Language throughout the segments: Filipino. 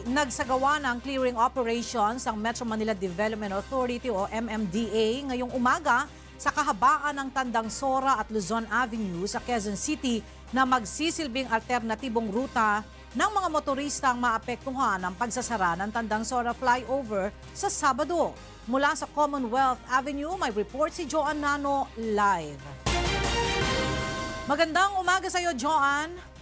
Nagsagawa ng clearing operations ang Metro Manila Development Authority o MMDA ngayong umaga sa kahabaan ng Tandang Sora at Luzon Avenue sa Quezon City na magsisilbing alternatibong ruta ng mga motoristang maapektuhan ng pagsasara ng Tandang Sora flyover sa Sabado. Mula sa Commonwealth Avenue, may report si Joan Nano live. Magandang umaga sa iyo, Joan.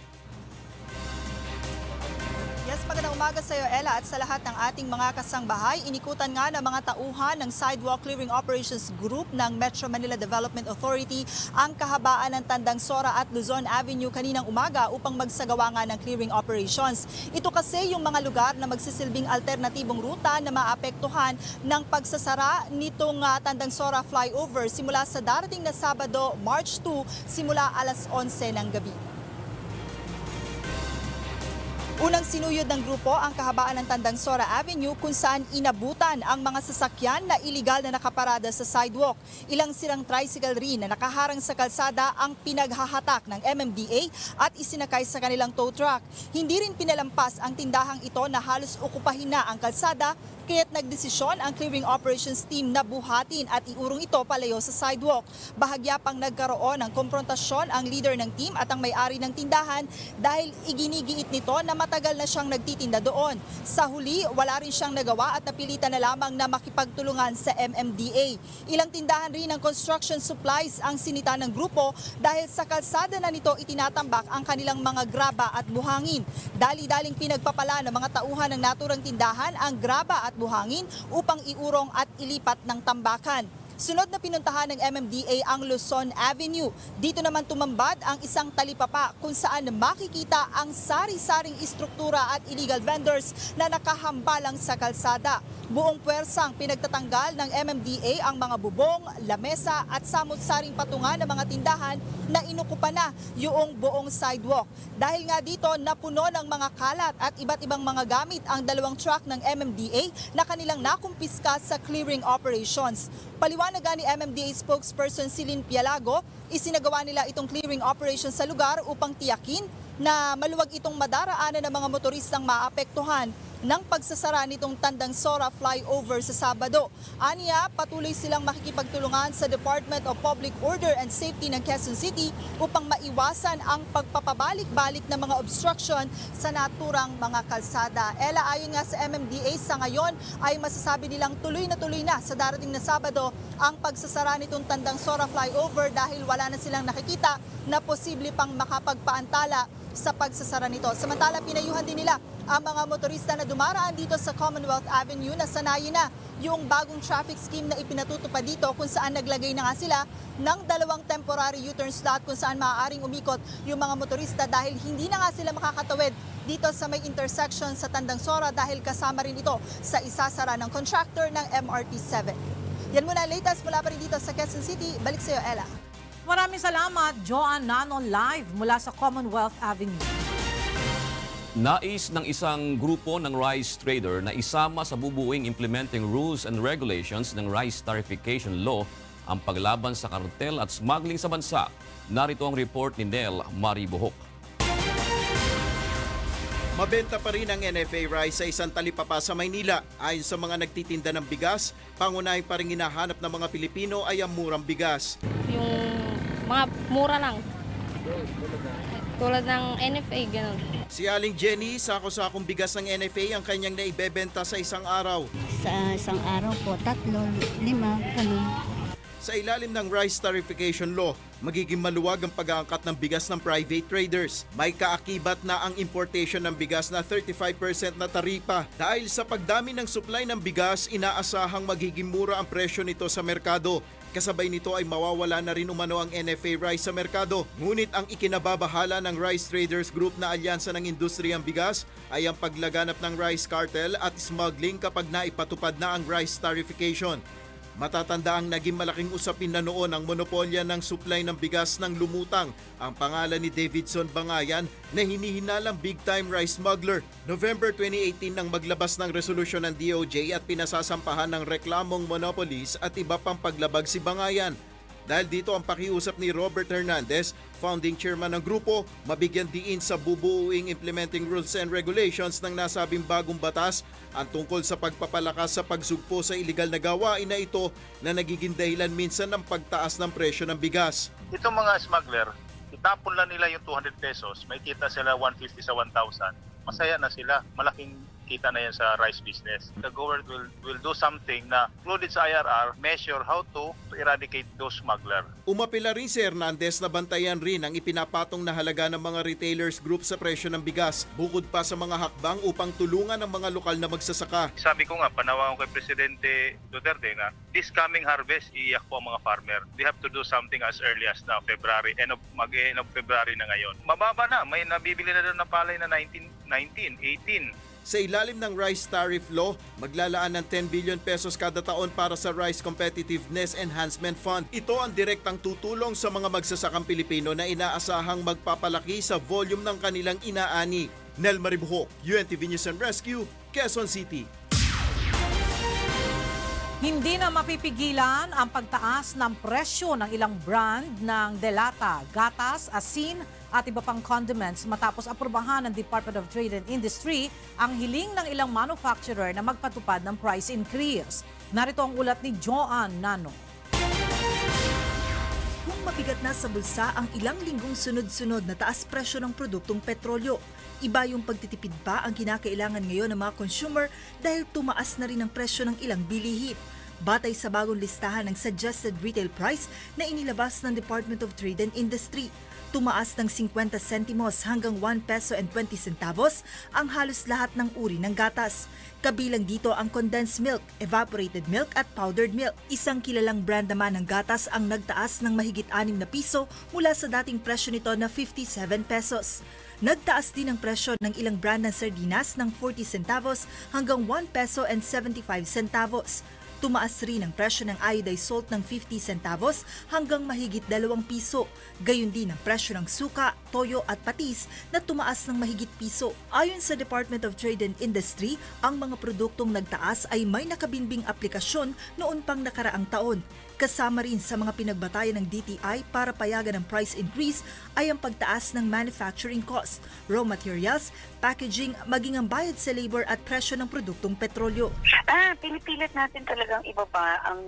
Yes, magandang umaga sa iyo, Ella, at sa lahat ng ating mga kasangbahay. Inikutan nga ng mga tauhan ng Sidewalk Clearing Operations Group ng Metro Manila Development Authority ang kahabaan ng Tandang Sora at Luzon Avenue kaninang umaga upang magsagawa nga ng clearing operations. Ito kasi yung mga lugar na magsisilbing alternatibong ruta na maapektuhan ng pagsasara nitong Tandang Sora flyover simula sa darating na Sabado, March 2, simula alas 11 ng gabi. Unang sinuyod ng grupo ang kahabaan ng Tandang Sora Avenue kung saan inabutan ang mga sasakyan na iligal na nakaparada sa sidewalk. Ilang sirang tricycle rin na nakaharang sa kalsada ang pinaghahatak ng MMDA at isinakay sa kanilang tow truck. Hindi rin pinalampas ang tindahang ito na halos okupahin na ang kalsada, kaya't nagdesisyon ang clearing operations team na buhatin at iurong ito palayo sa sidewalk. Bahagya pang nagkaroon ng komprontasyon ang leader ng team at ang may-ari ng tindahan dahil iginigiit nito na matagal na siyang nagtitinda doon. Sa huli, wala rin siyang nagawa at napilitan na lamang na makipagtulungan sa MMDA. Ilang tindahan rin ng construction supplies ang sinita ng grupo dahil sa kalsada na nito itinatambak ang kanilang mga graba at buhangin. Dali-daling pinagpapala ng mga tauhan ng naturang tindahan ang graba at buhangin upang iurong at ilipat ng tambakan. Sunod na pinuntahan ng MMDA ang Luzon Avenue. Dito naman tumambad ang isang talipapa kung saan makikita ang sari-saring istruktura at illegal vendors na nakahambalang sa kalsada. Buong puwersang pinagtatanggal ng MMDA ang mga bubong, lamesa at samot-saring patungan ng mga tindahan na inukupa na yung buong sidewalk. Dahil nga dito napuno ng mga kalat at iba't ibang mga gamit ang dalawang truck ng MMDA na kanilang nakumpiska sa clearing operations. Paliwanag ni MMDA spokesperson Celine Pialago, isinagawa nila itong clearing operation sa lugar upang tiyakin na maluwag itong madaraanan ng mga motoristang maapektuhan ng pagsasara nitong Tandang Sora flyover sa Sabado. Aniya, patuloy silang makikipagtulungan sa Department of Public Order and Safety ng Quezon City upang maiwasan ang pagpapabalik-balik ng mga obstruction sa naturang mga kalsada. Ella, ayon nga sa MMDA, sa ngayon ay masasabi nilang tuloy na sa darating na Sabado ang pagsasara nitong Tandang Sora flyover dahil wala na silang nakikita na posible pang makapagpaantala sa pagsasara nito. Samantala, pinayuhan din nila ang mga motorista na dumaraan dito sa Commonwealth Avenue na sanayin na yung bagong traffic scheme na ipinatutupad dito kung saan naglagay na nga sila ng dalawang temporary U-turn slot kung saan maaaring umikot yung mga motorista dahil hindi na nga sila makakatawid dito sa may intersection sa Tandang Sora dahil kasama rin ito sa isasara ng contractor ng MRT7. Yan muna latest mula pa rin dito sa Quezon City. Balik sa iyo, Ella. Maraming salamat, Joan Nano live mula sa Commonwealth Avenue. Nais ng isang grupo ng rice trader na isama sa bubuing implementing rules and regulations ng rice tarification law ang paglaban sa kartel at smuggling sa bansa. Narito ang report ni Nel Maribohok. Mabenta pa rin ang NFA rice sa isang talipapa sa Maynila. Ayon sa mga nagtitinda ng bigas, pangunahing pa rin hinahanap ng mga Pilipino ay ang murang bigas. Yung mga mura lang. Tulad ng NFA, gano'n. Si Aling Jenny, sako-sakong bigas ng NFA ang kanyang naibebenta sa isang araw. Sa isang araw po, 3, 5, ganun. Sa ilalim ng rice tarification law, magiging maluwag ang pag-aangkat ng bigas ng private traders. May kaakibat na ang importation ng bigas na 35% na taripa. Dahil sa pagdami ng supply ng bigas, inaasahang magiging mura ang presyo nito sa merkado. Kasabay nito ay mawawala na rin umano ang NFA rice sa merkado. Ngunit ang ikinababahala ng Rice Traders Group na alyansa ng industriyang bigas ay ang paglaganap ng rice cartel at smuggling kapag naipatupad na ang rice tarification. Matatanda ang naging malaking usapin na noon ang monopolya ng supply ng bigas ng lumutang, ang pangalan ni Davidson Bangayan na hinihinalang big-time rice smuggler. November 2018 nang maglabas ng resolusyon ng DOJ at pinasasampahan ng reklamong monopolies at iba pang paglabag si Bangayan. Dahil dito ang pakiusap ni Robert Hernandez, Founding chairman ng grupo, mabigyan diin sa bubuuing implementing rules and regulations ng nasabing bagong batas ang tungkol sa pagpapalakas sa pagsugpo sa iligal na gawain na ito na nagiging dahilan minsan ng pagtaas ng presyo ng bigas. Itong mga smuggler, itapon lang nila yung 200 pesos, may kita sila 150 sa 1,000. Masaya na sila, malaking kita na yan sa rice business. The government will do something na included sa IRR, measure how to eradicate those smuggler. Umapila rin si Hernandez na bantayan rin ang ipinapatong na halaga ng mga retailers group sa presyo ng bigas, bukod pa sa mga hakbang upang tulungan ang mga lokal na magsasaka. Sabi ko nga, panawagan ko kay Presidente Duterte na this coming harvest, iiyak po ang mga farmer. They have to do something as early as now, February, end of February na ngayon. Mababa na, may nabibili na doon na palay na 19, 18. Sa ilalim ng Rice Tariff Law, maglalaan ng 10 billion pesos kada taon para sa Rice Competitiveness Enhancement Fund. Ito ang direktang tutulong sa mga magsasakang Pilipino na inaasahang magpapalaki sa volume ng kanilang inaani. Nel Maribuhok, UNTV News and Rescue, Quezon City. Hindi na mapipigilan ang pagtaas ng presyo ng ilang brand ng delata, gatas, asin at iba pang condiments matapos aprubahan ng Department of Trade and Industry ang hiling ng ilang manufacturer na magpatupad ng price increase. Narito ang ulat ni Joanne Nano. Kung mabigat na sa bulsa ang ilang linggong sunod-sunod na taas presyo ng produktong petrolyo, iba yung pagtitipid pa ang kinakailangan ngayon ng mga consumer dahil tumaas na rin ang presyo ng ilang bilihin. Batay sa bagong listahan ng suggested retail price na inilabas ng Department of Trade and Industry, tumaas ng 50 sentimos hanggang 1 peso and 20 centavos ang halos lahat ng uri ng gatas. Kabilang dito ang condensed milk, evaporated milk at powdered milk. Isang kilalang brand naman ng gatas ang nagtaas ng mahigit 6 na piso mula sa dating presyo nito na 57 pesos. Nagtaas din ang presyo ng ilang brand ng sardinas ng 40 centavos hanggang 1 peso and 75 centavos. Tumaas rin ang presyo ng iodized salt ng 50 centavos hanggang mahigit 2 piso. Gayon din ang presyo ng suka, toyo at patis na tumaas ng mahigit piso. Ayon sa Department of Trade and Industry, ang mga produktong nagtaas ay may nakabinbing aplikasyon noon pang nakaraang taon. Kasama rin sa mga pinagbatayan ng DTI para payagan ng price increase ay ang pagtaas ng manufacturing cost, raw materials, packaging, maging ang bayad sa labor at presyo ng produktong petrolyo. Pinipilit natin talagang ibaba ang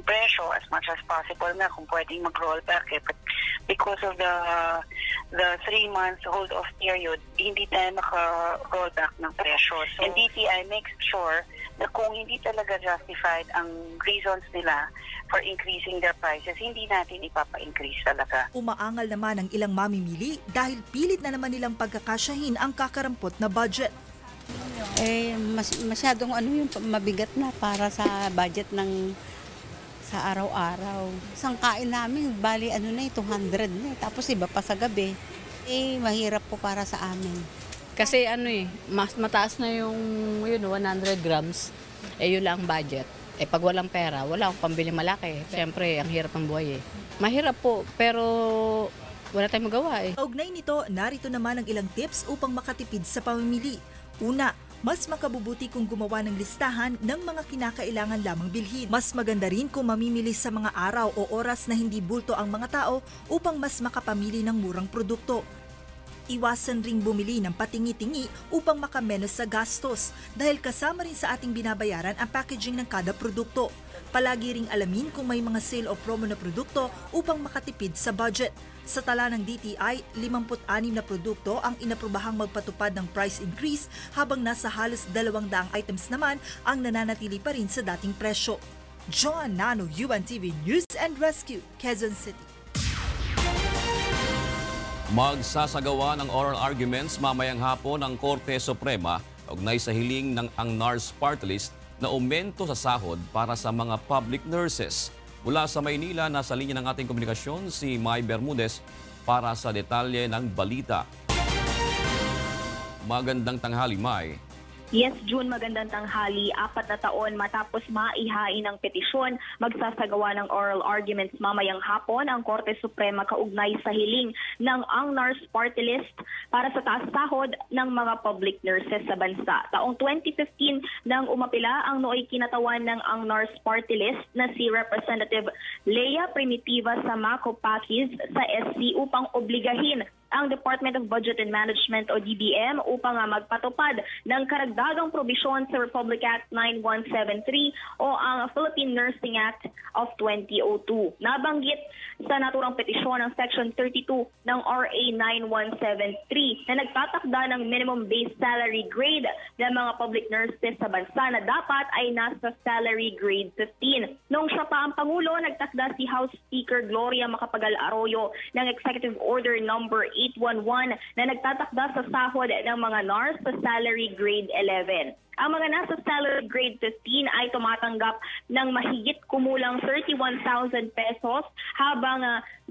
presyo as much as possible na kung pwedeng mag-roll back. But because of the 3 months hold-off period, hindi tayo maka-roll back ng presyo. So, and DTI makes sure na kung hindi talaga justified ang reasons nila for increasing their prices, hindi natin ipapa-increase talaga. Umaangal naman ang ilang mamimili dahil pilit na naman nilang pagkakasyahin ang kakarampot na budget. Masyadong yung mabigat na para sa budget ng sa araw-araw. Isang kain namin, bali 200 na tapos iba pa sa gabi. Mahirap po para sa amin. Kasi mas mataas na yung 100 grams, yun lang ang budget. Pag walang pera, wala akong pambili malaki. Siyempre, ang hirap ng buhay Mahirap po, pero wala tayong magawa Kaugnay nito, narito naman ang ilang tips upang makatipid sa pamimili. Una, mas makabubuti kung gumawa ng listahan ng mga kinakailangan lamang bilhin. Mas maganda rin kung mamimili sa mga araw o oras na hindi bulto ang mga tao upang mas makapamili ng murang produkto. Iwasan ring bumili ng patingi-tingi upang makamenos sa gastos dahil kasama rin sa ating binabayaran ang packaging ng kada produkto. Palagi ring alamin kung may mga sale o promo na produkto upang makatipid sa budget. Sa tala ng DTI, 56 na produkto ang inaprubahang magpatupad ng price increase habang nasa halos 200 items naman ang nananatili pa rin sa dating presyo. Joanne Nano, UNTV News and Rescue, Quezon City. Magsasagawa ng oral arguments mamayang hapon ang Korte Suprema ugnay sa hiling ng ang NARS party list na aumento sa sahod para sa mga public nurses. Mula sa Maynila, nasa linya ng ating komunikasyon si Mai Bermudez para sa detalye ng balita. Magandang tanghali, Mai. Yes, June, magandang tanghali. 4 na taon matapos maihain ng petisyon, magsasagawa ng oral arguments mamayang hapon ang Korte Suprema kaugnay sa hiling ng ANG-NARS party list para sa taas sahod ng mga public nurses sa bansa. Taong 2015 nang umapila ang nooy kinatawan ng ANG-NARS party list na si Representative Lea Primitiva Samaco Pakis sa SC upang obligahin ang Department of Budget and Management o DBM upang magpatupad ng karagdagang probisyon sa Republic Act 9173 o ang Philippine Nursing Act of 2002. Nabanggit sa naturang petisyon ng Section 32 ng RA 9173 na nagtatakda ng minimum base salary grade ng mga public nurses sa bansa na dapat ay nasa salary grade 15. Noong siya pa ang Pangulo, nagtakda si House Speaker Gloria Macapagal Arroyo ng Executive Order number 811 na nagtatakda sa sahod ng mga NARS sa salary grade 11. Ang mga nasa salary grade 15 ay tumatanggap ng mahigit kumulang 31,000 pesos habang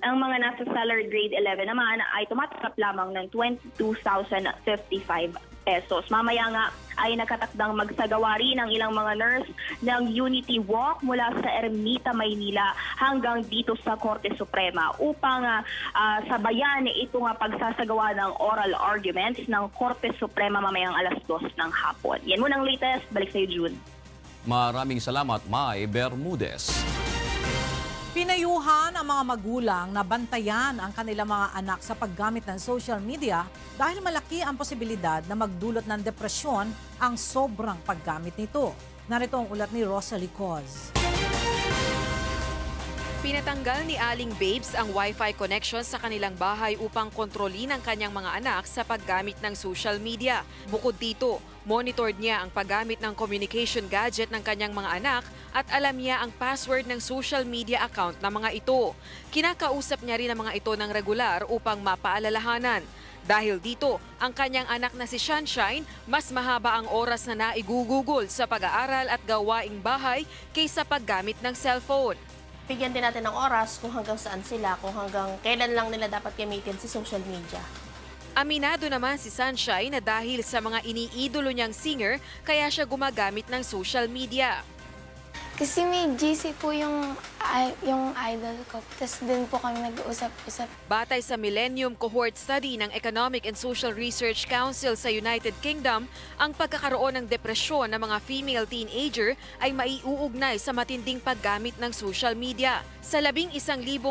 ang mga nasa salary grade 11 naman ay tumatanggap lamang ng 22,055 pesos. Mamaya nga ay nakatakdang magsagawa rin ang ilang mga nurse ng Unity Walk mula sa Ermita, Maynila hanggang dito sa Korte Suprema upang sabayan itong pagsasagawa ng oral arguments ng Korte Suprema mamayang alas 2 ng hapon. Yan muna ang latest. Balik sa iyo, June. Maraming salamat, Mai Bermudez. Pinayuhan ang mga magulang na bantayan ang kanilang mga anak sa paggamit ng social media dahil malaki ang posibilidad na magdulot ng depresyon ang sobrang paggamit nito. Narito ang ulat ni Rosalie Coz. Pinatanggal ni Aling Babes ang Wi-Fi connection sa kanilang bahay upang kontrolin ang kanyang mga anak sa paggamit ng social media. Bukod dito, monitored niya ang paggamit ng communication gadget ng kanyang mga anak at alam niya ang password ng social media account ng mga ito. Kinakausap niya rin ang mga ito ng regular upang mapaalalahanan. Dahil dito, ang kanyang anak na si Sunshine, mas mahaba ang oras na naigugugol sa pag-aaral at gawaing bahay kaysa paggamit ng cellphone. Bigyan din natin ng oras kung hanggang saan sila, kung hanggang kailan lang nila dapat gamitin si social media. Aminado naman si Sunshine na dahil sa mga iniidolo niyang singer, kaya siya gumagamit ng social media. Kasi may GC po yung idol ko. Tapos din po kami nag-uusap-usap. Batay sa Millennium Cohort Study ng Economic and Social Research Council sa United Kingdom, ang pagkakaroon ng depresyon ng mga female teenager ay maiuugnay sa matinding paggamit ng social media. Sa 11,000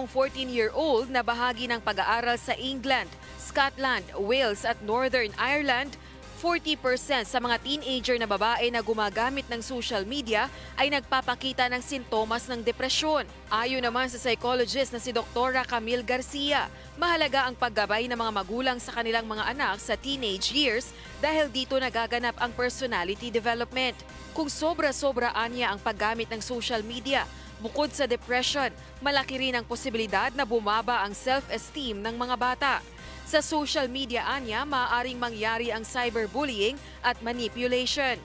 14-year-old na bahagi ng pag-aaral sa England, Scotland, Wales at Northern Ireland, 40% sa mga teenager na babae na gumagamit ng social media ay nagpapakita ng sintomas ng depresyon. Ayon naman sa psychologist na si Dr. Camille Garcia, mahalaga ang paggabay ng mga magulang sa kanilang mga anak sa teenage years dahil dito nagaganap ang personality development. Kung sobra-sobraan niya ang paggamit ng social media, bukod sa depression, malaki rin ang posibilidad na bumaba ang self-esteem ng mga bata. Sa social media anya, maaaring mangyari ang cyberbullying at manipulation.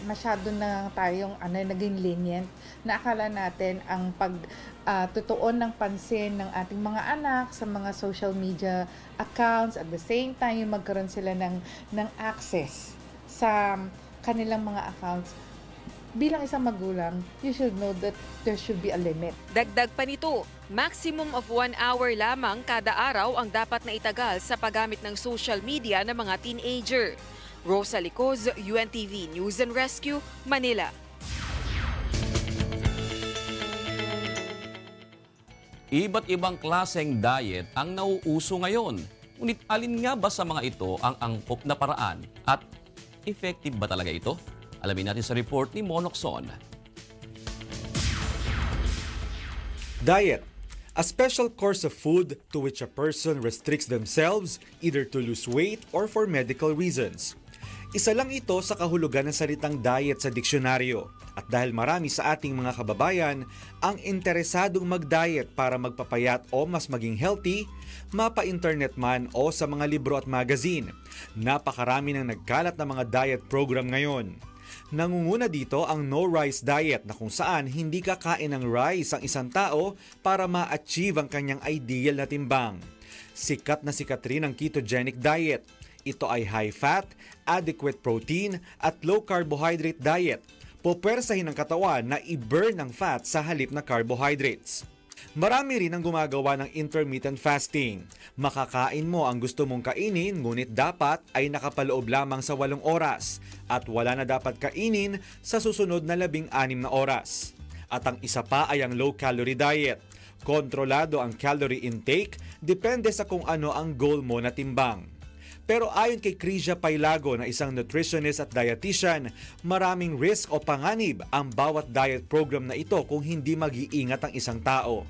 Masyado na tayong naging lenient na akala natin ang pagtutuon ng pansin ng ating mga anak sa mga social media accounts at the same time magkaroon sila ng access sa kanilang mga accounts. Bilang isang magulang, you should know that there should be a limit. Dagdag pa nito, maximum of 1 hour lamang kada araw ang dapat na itagal sa paggamit ng social media ng mga teenager. Rosalie Coz, UNTV News and Rescue, Manila. Iba't ibang klaseng diet ang nauuso ngayon. Ngunit alin nga ba sa mga ito ang angkop na paraan? At effective ba talaga ito? Alamin natin sa report ni Monokson. Diet, a special course of food to which a person restricts themselves either to lose weight or for medical reasons. Isa lang ito sa kahulugan ng salitang diet sa diksyonaryo. At dahil marami sa ating mga kababayan ang interesadong mag-diet para magpapayat o mas maging healthy, mapa-internet man o sa mga libro at magazine, napakarami ng nagkalat na mga diet program ngayon. Nangunguna dito ang no-rice diet na kung saan hindi kakain ng rice ang isang tao para ma-achieve ang kanyang ideal na timbang. Sikat na sikat rin ang ketogenic diet. Ito ay high-fat, adequate protein at low-carbohydrate diet. Pupwersahin ng katawan na i-burn ang fat sa halip na carbohydrates. Marami rin ang gumagawa ng intermittent fasting. Makakain mo ang gusto mong kainin, ngunit dapat ay nakapaloob lamang sa 8 oras at wala na dapat kainin sa susunod na 16 na oras. At ang isa pa ay ang low-calorie diet. Kontrolado ang calorie intake, depende sa kung ano ang goal mo na timbang. Pero ayon kay Crisia Pailago na isang nutritionist at dietitian, maraming risk o panganib ang bawat diet program na ito kung hindi mag-iingat ang isang tao.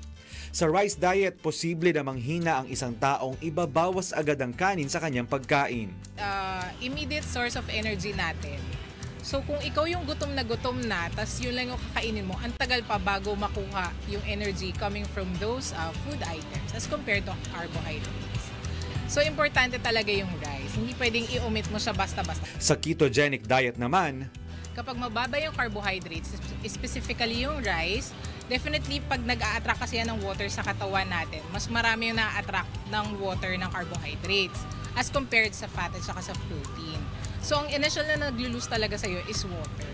Sa rice diet, posible na manghina ang isang taong ibabawas agad ang kanin sa kanyang pagkain. Immediate source of energy natin. So kung ikaw yung gutom na, tas yun lang yung kakainin mo, ang tagal pa bago makuha yung energy coming from those food items as compared to carbohydrates. So, importante talaga yung rice. Hindi pwedeng i-omit mo siya basta-basta. Sa ketogenic diet naman, kapag mababa yung carbohydrates, specifically yung rice, definitely pag nag-a-attract kasi yan ng water sa katawan natin, mas marami yung na-attract ng water ng carbohydrates as compared sa fat at saka sa protein. So, ang initial na nag-lose talaga sa'yo is water.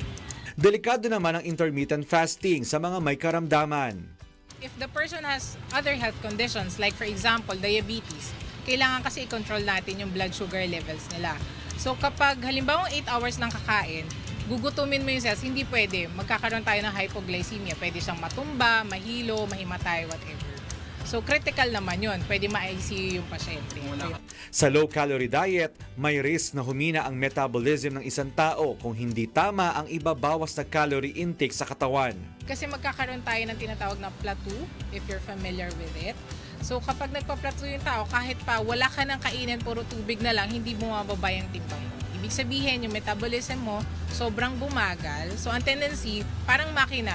Delikado naman ang intermittent fasting sa mga may karamdaman. If the person has other health conditions, like for example, diabetes, kailangan kasi i-control natin yung blood sugar levels nila. So kapag halimbawa 8 hours ng kakain, gugutumin mo yung cells, hindi pwede. Magkakaroon tayo ng hypoglycemia. Pwede siyang matumba, mahilo, mahimatay, whatever. So critical naman yun. Pwede ma-ICU yung pasyente. Sa low-calorie diet, may risk na humina ang metabolism ng isang tao kung hindi tama ang ibabawas na calorie intake sa katawan. Kasi magkakaroon tayo ng tinatawag na plateau, if you're familiar with it. So kapag nagpa-plateau yung tao, kahit pa wala ka ng kainin, puro tubig na lang, hindi bumababa yung timbang mo. Ibig sabihin, yung metabolism mo sobrang bumagal. So ang tendency, parang makina,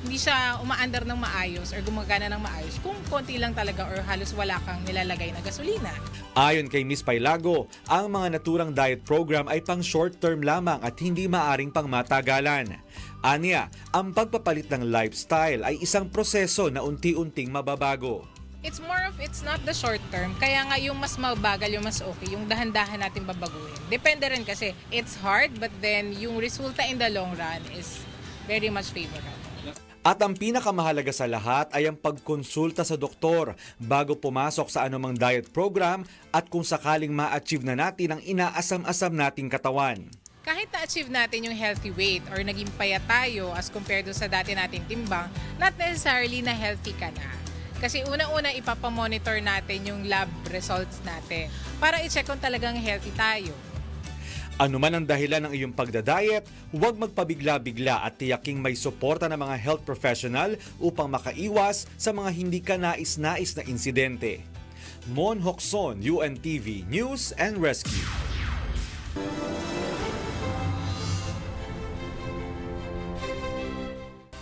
hindi siya umaandar ng maayos or gumagana ng maayos kung konti lang talaga or halos wala kang nilalagay na gasolina. Ayon kay Ms. Pailago, ang mga naturang diet program ay pang short term lamang at hindi maaring pang matagalan. Anya, ang pagpapalit ng lifestyle ay isang proseso na unti-unting mababago. It's not the short term. Kaya nga yung mas mabagal, yung mas okay, yung dahan-dahan natin babaguhin. Depende rin kasi it's hard, but then yung resulta in the long run is very much favorable. At ang pinakamahalaga sa lahat ay ang pagkonsulta sa doktor bago pumasok sa anumang diet program at kung sakaling ma-achieve na natin ang inaasam-asam nating katawan. Kahit na-achieve natin yung healthy weight or naging payat tayo as compared sa dati nating timbang, not necessarily na healthy ka na. Kasi una-una ipapamonitor natin yung lab results natin para i-check kung talagang healthy tayo. Ano man ang dahilan ng iyong pagdadiet, huwag magpabigla-bigla at tiyaking may suporta ng mga health professional upang makaiwas sa mga hindi ka nais-nais na insidente. Mon Hocson, UNTV News and Rescue.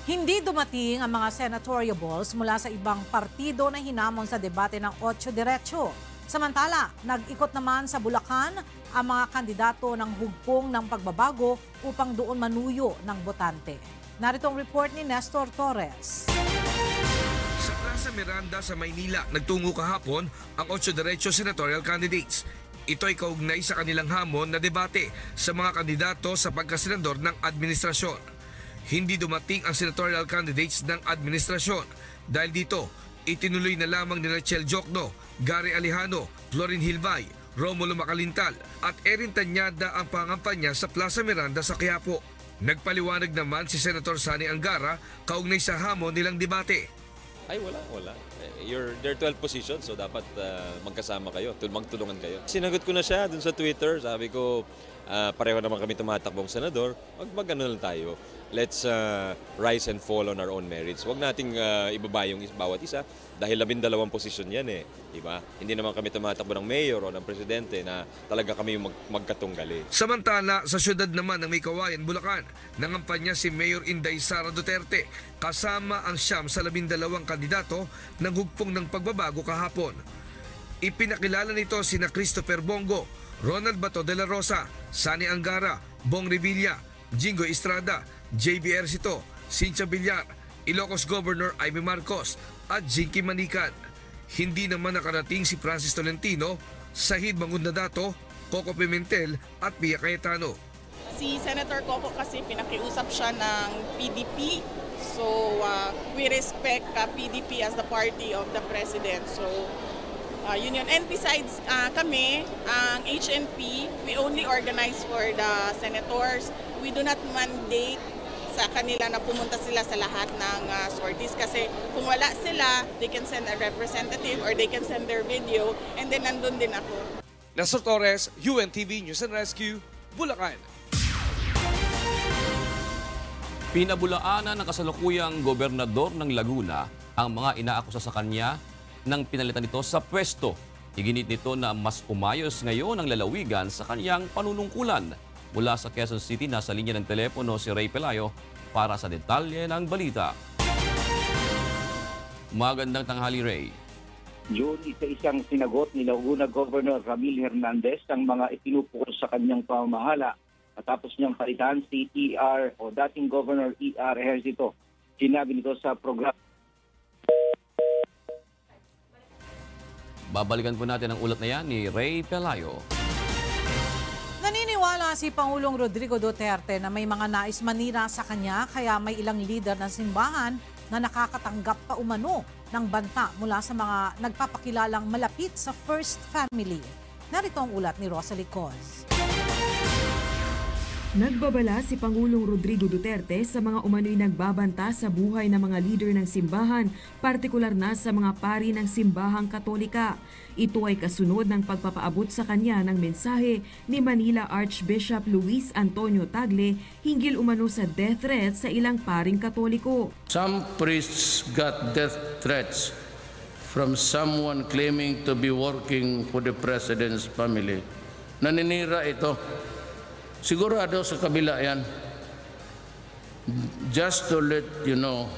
Hindi dumating ang mga senatorial balls mula sa ibang partido na hinamon sa debate ng 8 Diretso. Samantala, nag-ikot naman sa Bulacan ang mga kandidato ng hugpong ng pagbabago upang doon manuyo ng botante. Narito ang report ni Nestor Torres. Sa Plaza Miranda sa Maynila, nagtungo kahapon ang 8 Diretso senatorial candidates. Ito ay kaugnay sa kanilang hamon na debate sa mga kandidato sa pagkasenador ng administrasyon. Hindi dumating ang senatorial candidates ng administrasyon. Dahil dito, itinuloy na lamang ni Rachel Jokno, Gary Alejano, Florin Hilvay, Romulo Macalintal at Erin Tanyada ang pangampanya sa Plaza Miranda sa Quiapo. Nagpaliwanag naman si Senator Sani Angara kaugnay sa hamon nilang debate. Ay wala. There are 12 positions so dapat magkasama kayo, magtulungan kayo. Sinagot ko na siya dun sa Twitter, sabi ko pareho naman kami tumatakbong senador, mag-ano lang tayo. Let's rise and fall on our own merits. Huwag nating ibaba yung bawat isa dahil 12 posisyon yan diba? Hindi naman kami tumatakbo ng mayor o ng presidente na talaga kami yung magkatunggali. Samantala, sa syudad naman ng May Kawayan, Bulacan, nangampanya si Mayor Inday Sara Duterte kasama ang siyam sa 12 kandidato ng hugpong ng pagbabago kahapon. Ipinakilala nito sina Christopher Bongo, Ronald Bato de la Rosa, Sani Angara, Bong Revilla, Jingo Estrada, JB Ercito, Cynthia Villar, Ilocos Governor Amy Marcos at Jinky Manikan. Hindi naman nakarating si Francis Tolentino, Sahid Mangundadato Coco Pimentel at Pia Cayetano. Si Senator Coco kasi pinakiusap siya ng PDP. So we respect PDP as the party of the President. So yun yun. And besides kami, ang HNP, we only organize for the senators. We do not mandate sa kanila na pumunta sila sa lahat ng sorties kasi kung wala sila, they can send a representative or they can send their video and then nandun din ako. Nestor Torres, UNTV News and Rescue, Bulacan. Pinabulaanan ng kasalukuyang gobernador ng Laguna ang mga inaakusa sa kanya nang pinalitan nito sa pwesto. Iginit nito na mas umayos ngayon ang lalawigan sa kanyang panunungkulan. Mula sa Quezon City, nasa linya ng telepono si Ray Pelayo para sa detalye ng balita. Magandang tanghali, Ray. June, isa-isang sinagot ni Laguna Governor Ramil Hernandez ang mga itinupukol sa kanyang pamamahala matapos niyang palitan si ER o dating Governor ER Ejercito. Sinabi nito sa programa. Babalikan po natin ang ulat na yan ni Ray Pelayo. Naniniwala si Pangulong Rodrigo Duterte na may mga nais manira sa kanya kaya may ilang leader ng simbahan na nakakatanggap pa umano ng banta mula sa mga nagpapakilalang malapit sa First Family. Narito ang ulat ni Rosalie Coz. Nagbabala si Pangulong Rodrigo Duterte sa mga umano'y nagbabanta sa buhay ng mga leader ng simbahan, partikular na sa mga pari ng simbahang Katolika. Ito ay kasunod ng pagpapaabot sa kanya ng mensahe ni Manila Archbishop Luis Antonio Tagle hinggil umano sa death threat sa ilang paring Katoliko. Some priests got death threats from someone claiming to be working for the President's family. Naninira ito. Sigurado sa kabila yan. Just to let you know,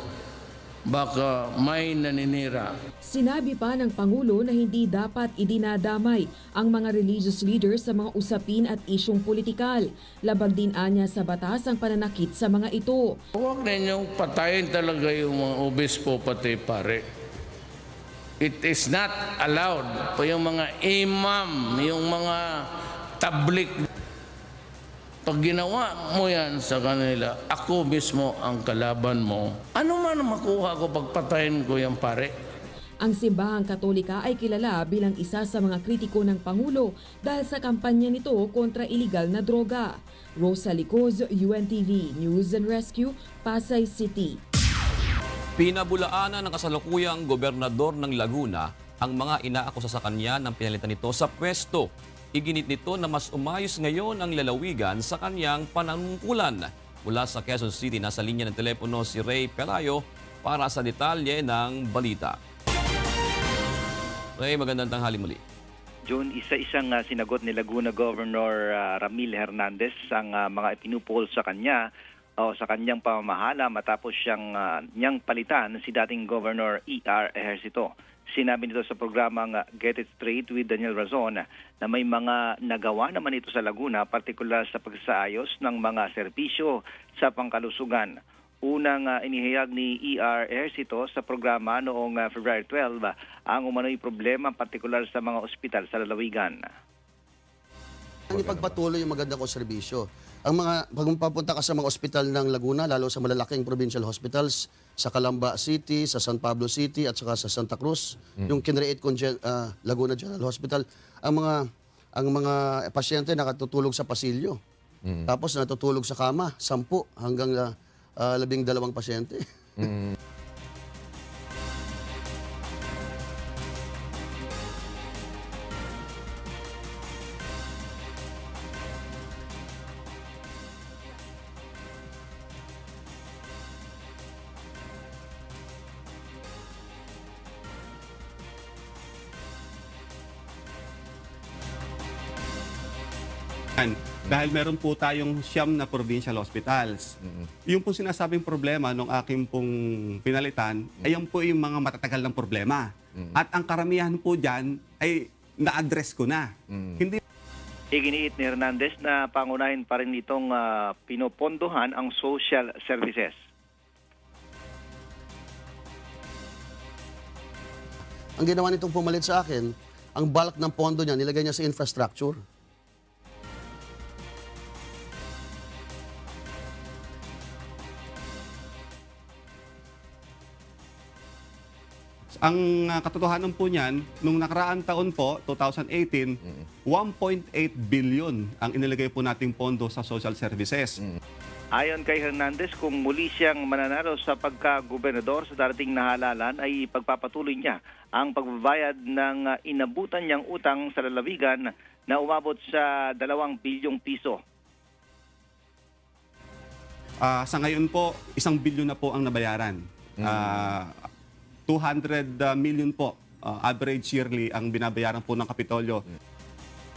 baka may naninira. Sinabi pa ng Pangulo na hindi dapat idinadamay ang mga religious leaders sa mga usapin at isyong politikal. Labag din anya sa batas ang pananakit sa mga ito. Huwag ninyong patayin talaga yung mga obispo pati pare. It is not allowed. Yung mga imam, yung mga tablik. Pag ginawa mo yan sa kanila, ako mismo ang kalaban mo. Ano man makuha ko pagpatayin ko yung pare? Ang simbahang Katolika ay kilala bilang isa sa mga kritiko ng Pangulo dahil sa kampanya nito kontra iligal na droga. Rosalie Coz, UNTV News and Rescue, Pasay City. Pinabulaanan ng kasalukuyang gobernador ng Laguna ang mga inaakusa sa kanya ng pinalitan nito sa pwesto. Iginit nito na mas umayos ngayon ang lalawigan sa kanyang pananungkulan. Mula sa Quezon City, nasa linya ng telepono si Ray Pelayo para sa detalye ng balita. Ray, magandang tanghali muli. June, isa-isang sinagot ni Laguna Governor Ramil Hernandez ang mga itinupukol sa kanya o sa kanyang pamamahala matapos niyang palitan si dating Governor ER Ejercito. Sinabi nito sa programang Get It Straight with Daniel Razon na may mga nagawa naman ito sa Laguna, partikular sa pagsaayos ng mga serbisyo sa pangkalusugan. Unang inihayag ni ER Ejercito sa programa noong February 12 ang umano'y problema partikular sa mga ospital sa lalawigan. Ang ipagpatuloy yung magandang serbisyo. Ang pag papunta ka sa mga ospital ng Laguna, lalo sa malalaking provincial hospitals, sa Calamba City, sa San Pablo City, at saka sa Santa Cruz, yung kinreate kong Laguna General Hospital, ang mga pasyente nakatutulog sa pasilyo. Tapos natutulog sa kama, 10 hanggang 12 pasyente. Dahil meron po tayong 9 na provincial hospitals. Yung po sinasabing problema nung aking pong pinalitan, ay yung po yung mga matatagal ng problema. At ang karamihan po dyan ay na-address ko na. Hindi. Iginiit ni Hernandez na pangunahin pa rin itong pinopondohan ang social services. Ang ginawa nitong pumalit sa akin, ang bulk ng pondo niya nilagay niya sa infrastructure. Ang katotohanan po niyan, nung nakaraang taon po, 2018, 1.8 billion ang inilagay po nating pondo sa social services. Ayon kay Hernandez, kung muli siyang mananalo sa pagka-gobernador sa darating na halalan ay pagpapatuloy niya ang pagbabayad ng inabutan niyang utang sa lalawigan na umabot sa 2 bilyong piso. Sa ngayon po, 1 billion na po ang nabayaran. 200 million po, average yearly ang binabayaran po ng Kapitolyo.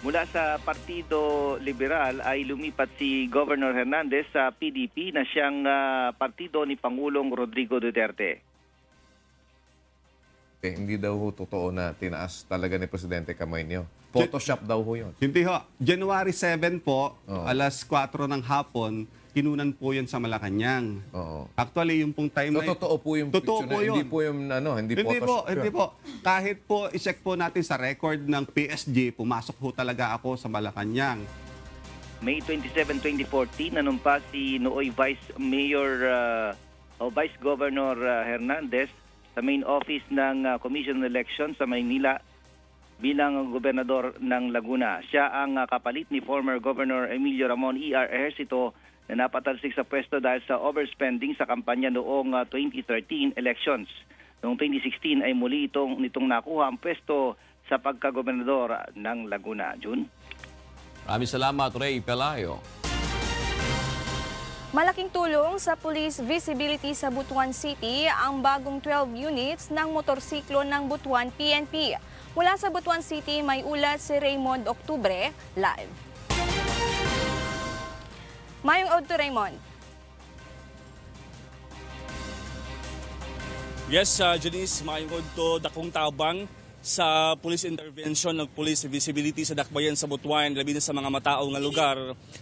Mula sa Partido Liberal ay lumipat si Governor Hernandez sa PDP na siyang partido ni Pangulong Rodrigo Duterte. Hindi daw ho totoo na tinaas talaga ni Presidente kamay niyo. Photoshop daw ho yun. Hindi ho. January 7 po, alas 4 ng hapon, kinunan po yan sa Malacanang. Actually, yung pong time So, totoo po yung totoo po yun. Hindi po yung hindi Photoshop. Hindi po. Kahit po, i-check po natin sa record ng PSG, pumasok po talaga ako sa Malacanang. May 27, 2014, nanumpa si nooy Vice Governor Hernandez sa main office ng Commission on Elections sa Maynila bilang gobernador ng Laguna. Siya ang kapalit ni former Governor Emilio Ramon E.R. Ejercito na napatalsik sa pwesto dahil sa overspending sa kampanya noong 2013 elections. Noong 2016 ay muli nitong nakuha ang pwesto sa pagkagobernador ng Laguna. June? Maraming salamat, Ray Pelayo. Malaking tulong sa police visibility sa Butuan City ang bagong 12 units ng motorsiklo ng Butuan PNP. Mula sa Butuan City, may ulat si Raymond Octubre, live. Mayong Odto, Raymond. Yes, Janice, mayong Odto, dakong tabang sa police intervention ng police visibility sa dakbayan sa Butuan, labi na sa mga matao nga lugar,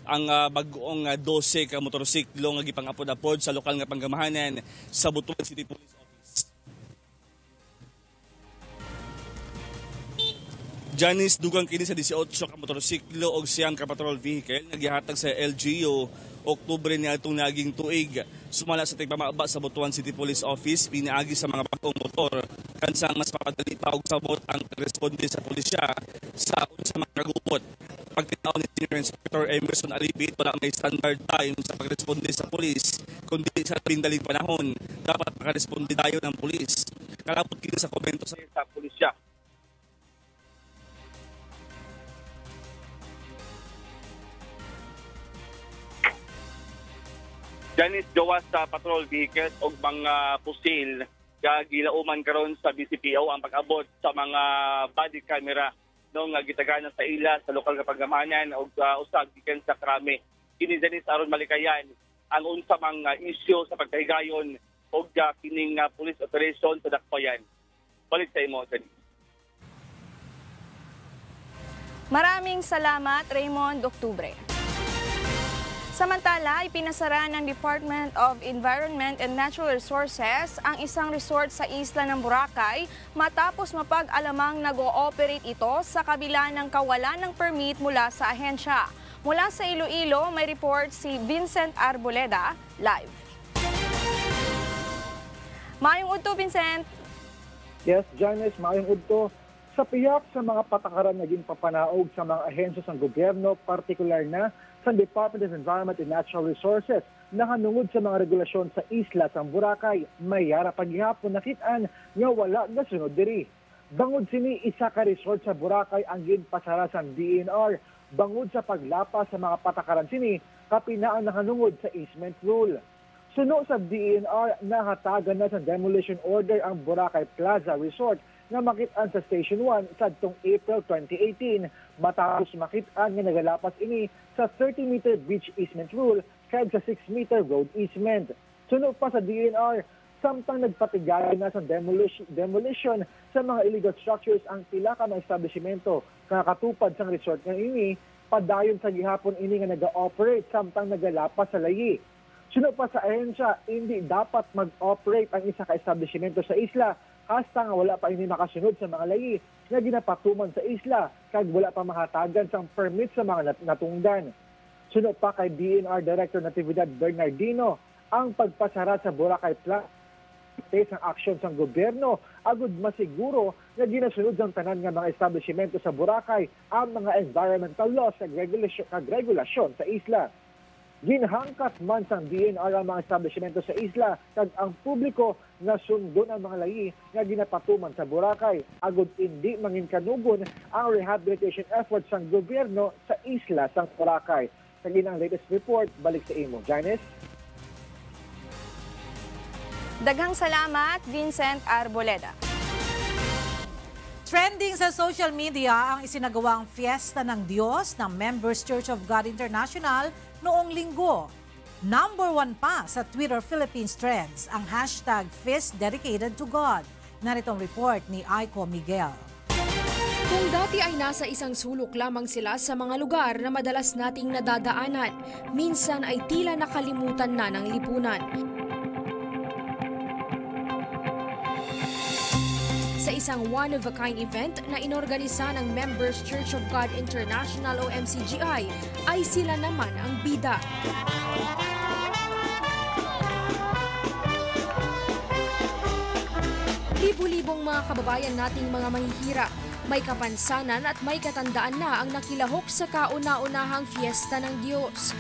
ang bag-ong 12 ka motorsiklo nga gipang-apod-apod sa lokal nga panggamahanan sa Butuan City Police Office. Janice, dugang kini sa 18 ka motorsiklo o siyang ka patrol vehicle nagihatag sa LGU Oktubre niadtong naging tuig. Sumala sa tigpamaba sa Butuan City Police Office, pinaagi sa mga bagong motor kansang mas mapadali pa og sabot ang responde sa pulisya sa mga kagupot. Pagtinaw ni Senior Inspector Emerson Alipit, wala may standard time sa pagresponde sa pulis, kundi sa pindaling panahon dapat makaresponde tayo ng pulis. Kalabot kini sa komento sa pulisya. Janice, gawas sa patrol vehicle o mga pusil gilauman karon sa BCPO ang pag-abot sa mga body camera nung gitagana sa ila sa lokal nga panggamahanan o usag gikan sa krame. Kini Janice aron malikayan ang unsa mga isyu sa pagkahigayon o kining police operation sa dakbayan. Balik sa imo, Janice. Maraming salamat, Raymond Octubre. Samantala, ipinasara ng Department of Environment and Natural Resources ang isang resort sa isla ng Boracay matapos mapag-alamang nag-ooperate ito sa kabila ng kawalan ng permit mula sa ahensya. Mula sa Iloilo, may report si Vincent Arboleda, live. Maayong udto, Vincent. Yes, Janice, maayong udto. Sa piyak sa mga patakaran naging papanaog sa mga ahensya ng gobyerno, partikular na sa Department of Environment and Natural Resources na hanungod sa mga regulasyon sa isla sa Boracay, may yara paghihapon nakitaan nga wala na sunod diri. Bangod sini isa ka resort sa Boracay ang ginpasara sa DENR, bangod sa paglapa sa mga patakaran sini kapinaan na hanungod sa easement rule. Suno sa DENR, nahatagan na sa demolition order ang Boracay Plaza Resort na makitaan sa Station 1 sadtong April 2018 matapos makitaan nga nagalapas ini sa 30-meter beach easement rule kag sa 6-meter road easement. Sunod pa sa DENR, samtang nagpatigayan na sa demolition sa mga illegal structures ang pila ka mga establishmento kakatupad sa resort nga ini, padayon sa gihapon ini nga nag-ooperate samtang nagalapas sa layi. Sunod pa sa ahensya, hindi dapat mag-operate ang isa ka establishmento sa isla hasta nga wala pa ini makasunod sa mga layi nga ginapatuman sa isla kag wala pa mahatagan sang permit sa mga natungdan. Sunod pa kay DENR Director Natividad Bernardino ang pagpasara sa Boracay Plaza sa aksyon sa gobyerno, agud masiguro nga ginasunod ang tanan nga mga establishmento sa Boracay ang mga environmental laws kag regulasyon sa isla. Ginhangkat man sang DNR ang mga establishmento sa isla kag ang publiko nga sundon ang mga layi nga ginapatuman sa Boracay agud hindi manginkanugon ang rehabilitation efforts sang gobyerno sa isla sang Boracay. Sa ginang latest report, balik sa imo, Janice. Daghang salamat, Vincent Arboleda. Trending sa social media ang isinagawang Fiesta ng Diyos ng Members Church of God International noong linggo. Number 1 pa sa Twitter Philippines trends ang hashtag Feast Dedicated to God. Naritong report ni Aiko Miguel. Kung dati ay nasa isang sulok lamang sila sa mga lugar na madalas nating nadadaanan, minsan ay tila nakalimutan na ng lipunan. Sa isang one-of-a-kind event na inorganisa ng Members Church of God International o MCGI, ay sila naman ang bida. Libu-libong mga kababayan nating mga mahihirap, may kapansanan at may katandaan na ang nakilahok sa kauna-unahang fiesta ng Diyos.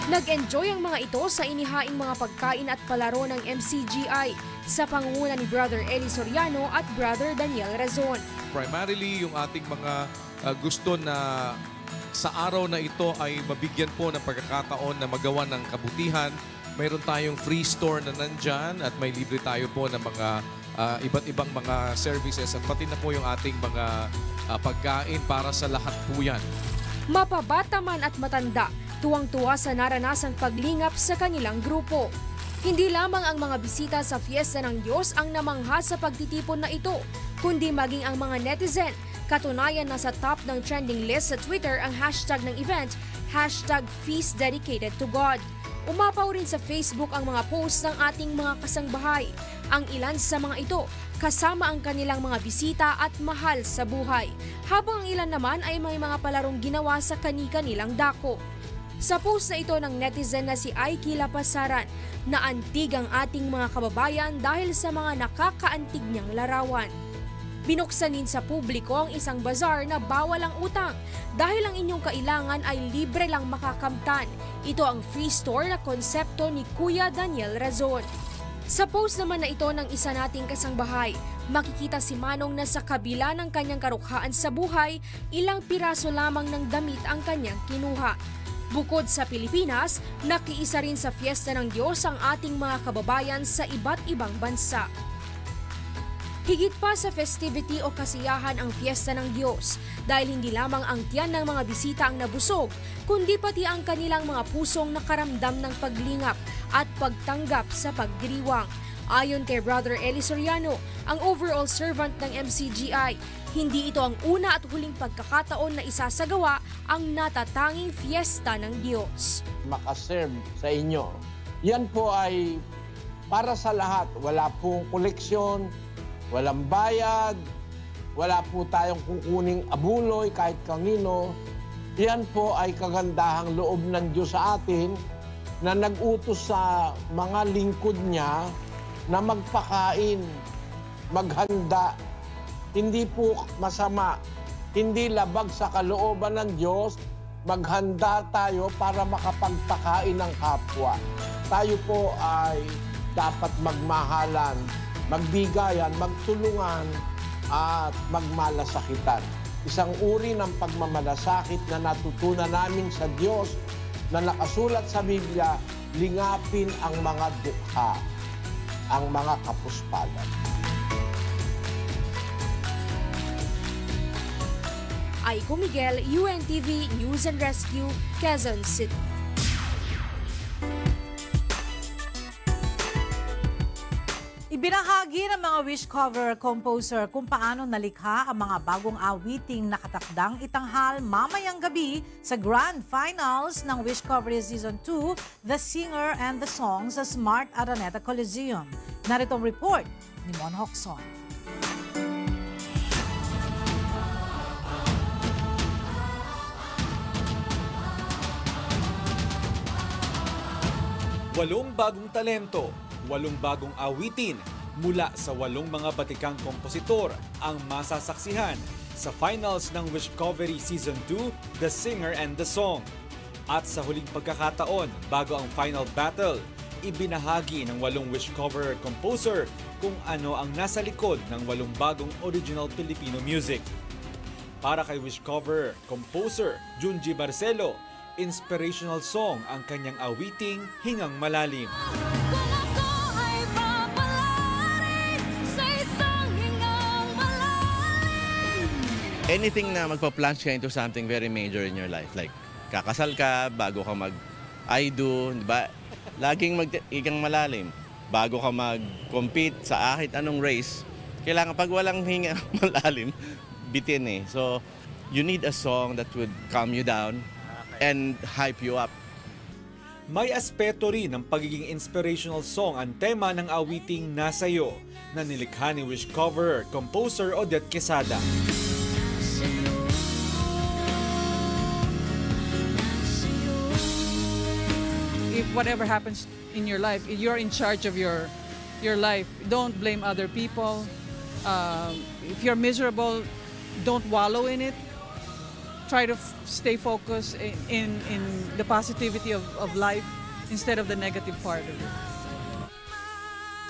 Nag-enjoy ang mga ito sa inihaing mga pagkain at palaro ng MCGI sa pangunguna ni Brother Eli Soriano at Brother Daniel Razon. Primarily, yung ating mga gusto na sa araw na ito ay mabigyan po ng pagkakataon na magawa ng kabutihan. Mayroon tayong free store na nandyan at may libre tayo po ng mga iba't ibang mga services at pati na po yung ating mga pagkain para sa lahat po yan. Mapabata man at matanda, tuwang-tuwa sa naranasang paglingap sa kanilang grupo. Hindi lamang ang mga bisita sa Fiesta ng Diyos ang namangha sa pagtitipon na ito, kundi maging ang mga netizen. Katunayan na sa top ng trending list sa Twitter ang hashtag ng event, hashtag Feast Dedicated to God. Umapaw rin sa Facebook ang mga posts ng ating mga kasangbahay. Ang ilan sa mga ito, kasama ang kanilang mga bisita at mahal sa buhay. Habang ang ilan naman ay may mga palarong ginawa sa kani-kanilang dako. Sa post na ito ng netizen na si Aiki Lapasaran, naantig ang ating mga kababayan dahil sa mga nakakaantig niyang larawan. Binuksan din sa publiko ang isang bazar na bawal ang utang dahil ang inyong kailangan ay libre lang makakamtan. Ito ang free store na konsepto ni Kuya Daniel Razon. Sa post naman na ito ng isa nating kasangbahay, makikita si Manong na sa kabila ng kanyang karukhaan sa buhay, ilang piraso lamang ng damit ang kanyang kinuha. Bukod sa Pilipinas, nakiisa rin sa Fiesta ng Diyos ang ating mga kababayan sa iba't ibang bansa. Higit pa sa festivity o kasiyahan ang Fiesta ng Diyos dahil hindi lamang ang tiyan ng mga bisita ang nabusog, kundi pati ang kanilang mga pusong nakaramdam ng paglingap at pagtanggap sa pagdiriwang. Ayon kay Brother Eli Soriano, ang overall servant ng MCGI, hindi ito ang una at huling pagkakataon na isasagawa ang natatanging Fiesta ng Diyos. Makaserve sa inyo. Yan po ay para sa lahat. Wala pong koleksyon, walang bayad, wala po tayong kukuning abuloy kahit kanino. Yan po ay kagandahang loob ng Diyos sa atin na nag-utos sa mga lingkod niya na magpakain, maghanda. Hindi po masama, hindi labag sa kalooban ng Diyos, maghanda tayo para makapagpakain ng kapwa. Tayo po ay dapat magmahalan, magbigayan, magtulungan at magmalasakitan. Isang uri ng pagmamalasakit na natutunan namin sa Diyos na nakasulat sa Biblia, lingapin ang mga dukha, ang mga kapuspalan. Aiko Miguel, UNTV News and Rescue, Quezon City. Ibinahagi ng mga wish cover composer kung paano nalikha ang mga bagong awiting nakatakdang itanghal mamayang gabi sa Grand Finals ng Wish Cover Season 2, The Singer and the Song sa Smart Araneta Coliseum. Naritong report ni Mon Hokson. 8 bagong talento, 8 bagong awitin mula sa 8 mga batikang kompositor ang masasaksihan sa finals ng Wishcovery Season 2, The Singer and the Song. At sa huling pagkakataon, bago ang final battle, ibinahagi ng 8 Wishcoverer composer kung ano ang nasa likod ng 8 bagong original Filipino music. Para kay Wishcoverer composer Junji Barcelo, inspirational song ang kanyang awiting Hingang Malalim. Anything na magpa-plunge ka into something very major in your life, like kakasal ka, bago ka mag-I do, di ba? Laging mag-igang malalim. Bago ka mag-compete sa kahit anong race, kailangan pag walang hinga malalim, bitin eh. So, you need a song that would calm you down and hype you up. May aspeto rin ng pagiging inspirational song ang tema ng awiting Nasayo na nilikha ni Wishcoverer composer Odette Quesada. If whatever happens in your life, you're in charge of your life. Don't blame other people. If you're miserable, don't wallow in it. Try to stay focused in the positivity of life instead of the negative part of it.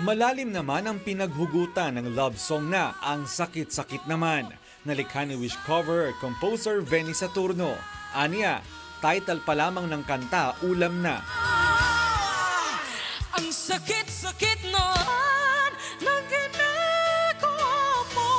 Malalim naman ang pinaghugutan ng love song na Ang Sakit-Sakit Naman, nalikha ni Wishcoverer composer Venny Saturno. Aniya, title pa lamang ng kanta, ulam na. Ang sakit-sakit naman ng ginagawa mo,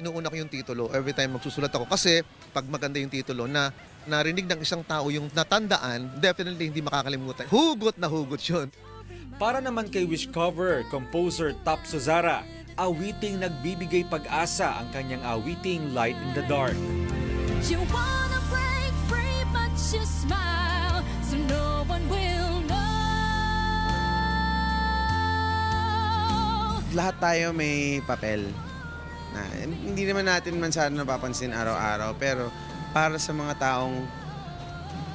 Inuuna ko yung titulo every time magsusulat ako kasi pag maganda yung titulo na narinig ng isang tao yung natandaan, definitely hindi makakalimutan. Hugot na hugot yun. Para naman kay Wishcoverer composer Top Suzara, awiting nagbibigay pag-asa ang kanyang awiting Light in the Dark. You wanna break free but you smile so no one will know. Lahat tayo may papel. Hindi naman natin sana napapansin araw-araw, pero para sa mga taong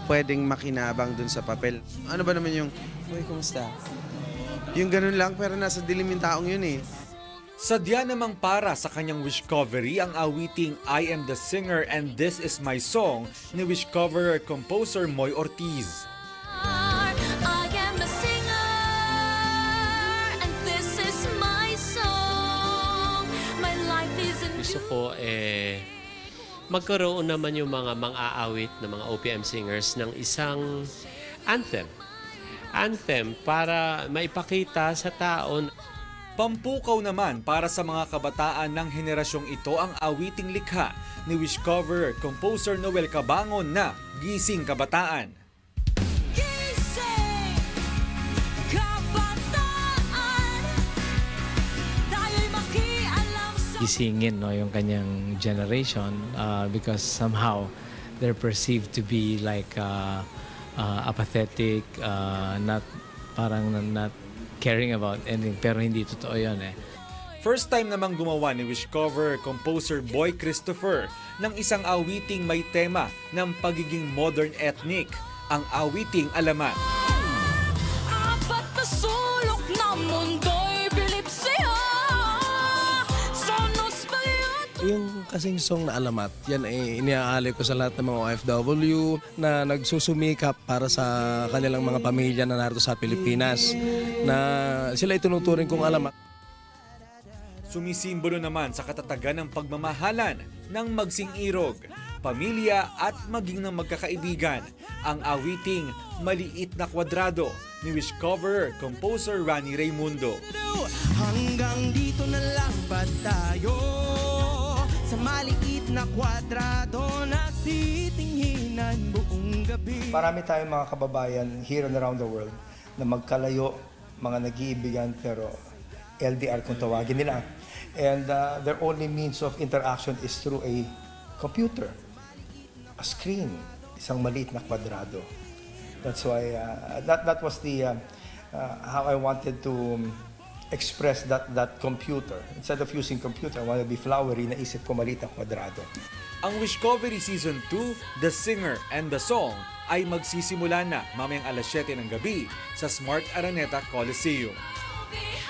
pwedeng makinabang dun sa papel. Ano ba naman yung, uy, kumusta? Yung ganun lang, pero nasa dilim yung taong yun eh. Sadya namang para sa kanyang Wishcovery ang awiting I Am the Singer and This Is My Song ni Wishcoverer composer Moy Ortiz. I am the singer and this is my song. My life is in Gusto ko magkaroon naman yung mga mang-aawit na mga OPM singers ng isang anthem. Anthem para maipakita sa taon. Pampukaw naman para sa mga kabataan ng henerasyong ito ang awiting likha ni Wishcoverer composer Noel Cabangon na Gising Kabataan. Gising Kabataan, tayo'y makialam sa... Gisingin yung kanyang generation because somehow they're perceived to be like apathetic, not caring about anything, pero hindi totoo yun eh. First time namang gumawa ni Wishcoverer composer Boy Christopher ng isang awiting may tema ng pagiging modern ethnic, ang awiting Alamat. Apat na sulok na mundo'y bilip siya. Yung kasing song na Alamat, yan ay iniaalay ko sa lahat ng mga OFW na nagsusumikap para sa kanilang mga pamilya na narito sa Pilipinas, na sila itunuturing kong alamat. Sumisimbolo naman sa katatagan ng pagmamahalan ng magsing-irog, pamilya at maging ng magkakaibigan, ang awiting Maliit na Kwadrado ni Wishcoverer composer Rani Raimundo. Hanggang dito na lang ba tayo? Sa maliit na kwadrado na titinghinan buong gabi. Marami tayong mga kababayan here and around the world na magkalayo, mga nag-iibigan pero LDR kung tawagin nila. And their only means of interaction is through a computer, a screen, isang maliit na kwadrado. That's why that was the how I wanted to express that computer. Instead of using computer, I want to be flowery, naisip ko maliit ang kwadrado. Ang Wishcovery Season 2, The Singer and the Song ay magsisimula na mamayang alas 7 ng gabi sa Smart Araneta Coliseum.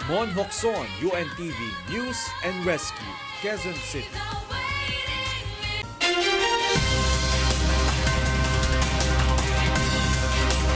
Mon Hokson, UNTV News and Rescue, Quezon City.